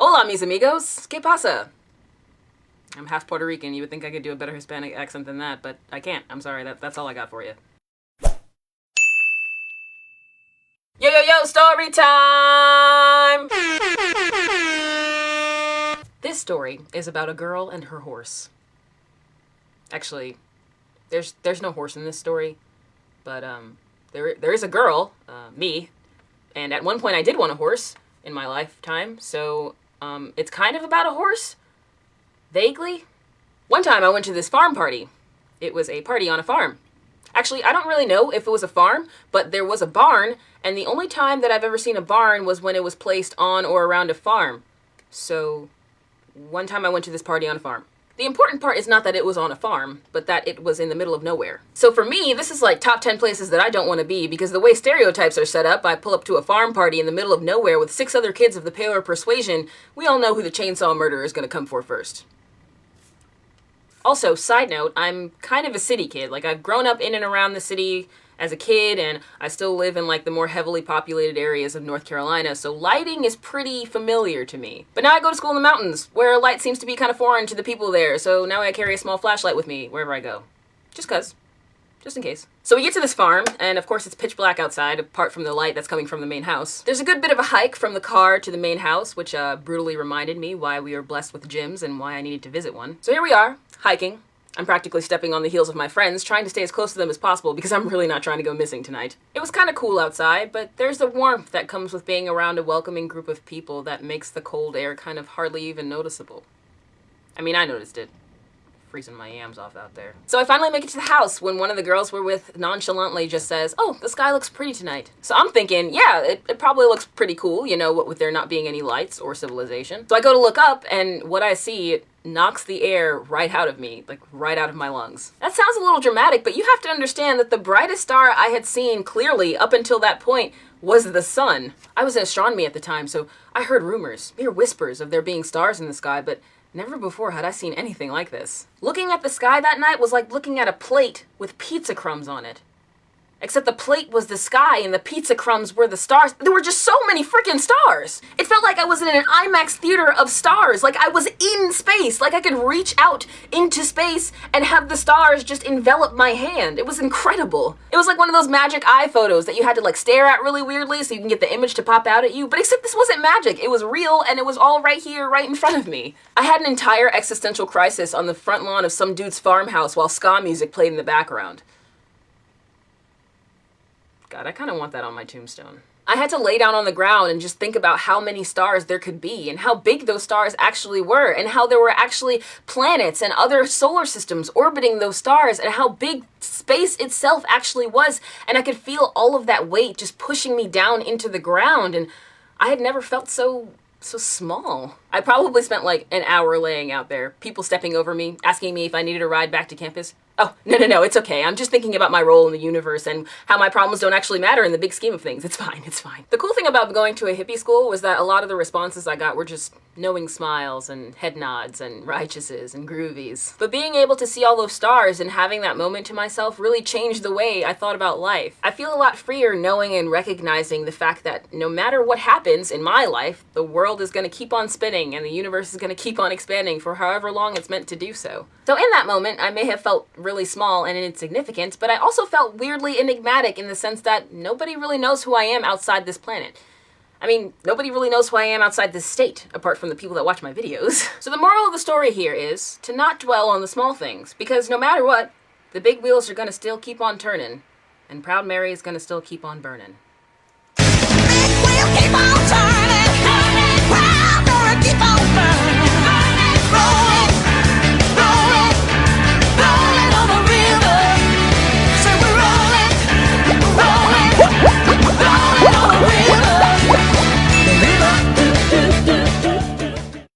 Hola, mis amigos. ¿Qué pasa? I'm half Puerto Rican. You would think I could do a better Hispanic accent than that, but I can't. I'm sorry. That's all I got for you. Yo, yo, yo, story time! This story is about a girl and her horse. Actually, there's no horse in this story, but there is a girl, me, and at one point I did want a horse in my lifetime, so it's kind of about a horse, vaguely. One time I went to this farm party. It was a party on a farm. Actually, I don't really know if it was a farm, but there was a barn, and the only time that I've ever seen a barn was when it was placed on or around a farm. So, one time I went to this party on a farm. The important part is not that it was on a farm, but that it was in the middle of nowhere. So for me, this is like top 10 places that I don't want to be, because the way stereotypes are set up, I pull up to a farm party in the middle of nowhere with 6 other kids of the paler persuasion, we all know who the chainsaw murderer is going to come for first. Also, side note, I'm kind of a city kid. Like, I've grown up in and around the city as a kid, and I still live in, like, the more heavily populated areas of North Carolina, so lighting is pretty familiar to me. But now I go to school in the mountains, where light seems to be kind of foreign to the people there, so now I carry a small flashlight with me wherever I go. Just 'cause. Just in case. So we get to this farm, and of course it's pitch black outside, apart from the light that's coming from the main house. There's a good bit of a hike from the car to the main house, which brutally reminded me why we are blessed with gyms and why I needed to visit one. So here we are, hiking. I'm practically stepping on the heels of my friends, trying to stay as close to them as possible because I'm really not trying to go missing tonight. It was kind of cool outside, but there's the warmth that comes with being around a welcoming group of people that makes the cold air kind of hardly even noticeable. I mean, I noticed it. Freezing my yams off out there. So I finally make it to the house when one of the girls we're with nonchalantly just says, "Oh, the sky looks pretty tonight." So I'm thinking, yeah, it probably looks pretty cool, you know, what with there not being any lights or civilization. So I go to look up, and what I see, it knocks the air right out of me, like right out of my lungs. That sounds a little dramatic, but you have to understand that the brightest star I had seen clearly up until that point was the sun. I was in astronomy at the time, so I heard rumors, mere whispers of there being stars in the sky, but never before had I seen anything like this. Looking at the sky that night was like looking at a plate with pizza crumbs on it. Except the plate was the sky and the pizza crumbs were the stars. There were just so many freaking stars! It felt like I was in an IMAX theater of stars, like I was in space, like I could reach out into space and have the stars just envelop my hand. It was incredible. It was like one of those magic eye photos that you had to like stare at really weirdly so you can get the image to pop out at you, but except this wasn't magic. It was real and it was all right here, right in front of me. I had an entire existential crisis on the front lawn of some dude's farmhouse while ska music played in the background. God, I kind of want that on my tombstone. I had to lay down on the ground and just think about how many stars there could be and how big those stars actually were and how there were actually planets and other solar systems orbiting those stars and how big space itself actually was. And I could feel all of that weight just pushing me down into the ground, and I had never felt so small. I probably spent like an hour laying out there, people stepping over me, asking me if I needed a ride back to campus. Oh, no, it's okay. I'm just thinking about my role in the universe and how my problems don't actually matter in the big scheme of things. It's fine, it's fine. The cool thing about going to a hippie school was that a lot of the responses I got were just knowing smiles and head nods and righteouses and groovies. But being able to see all those stars and having that moment to myself really changed the way I thought about life. I feel a lot freer knowing and recognizing the fact that no matter what happens in my life, the world is going to keep on spinning and the universe is going to keep on expanding for however long it's meant to do so. So in that moment, I may have felt really small and insignificant, but I also felt weirdly enigmatic in the sense that nobody really knows who I am outside this planet. I mean, nobody really knows who I am outside this state, apart from the people that watch my videos. So the moral of the story here is to not dwell on the small things, because no matter what, the big wheels are gonna still keep on turning, and Proud Mary is gonna still keep on burning. We'll keep on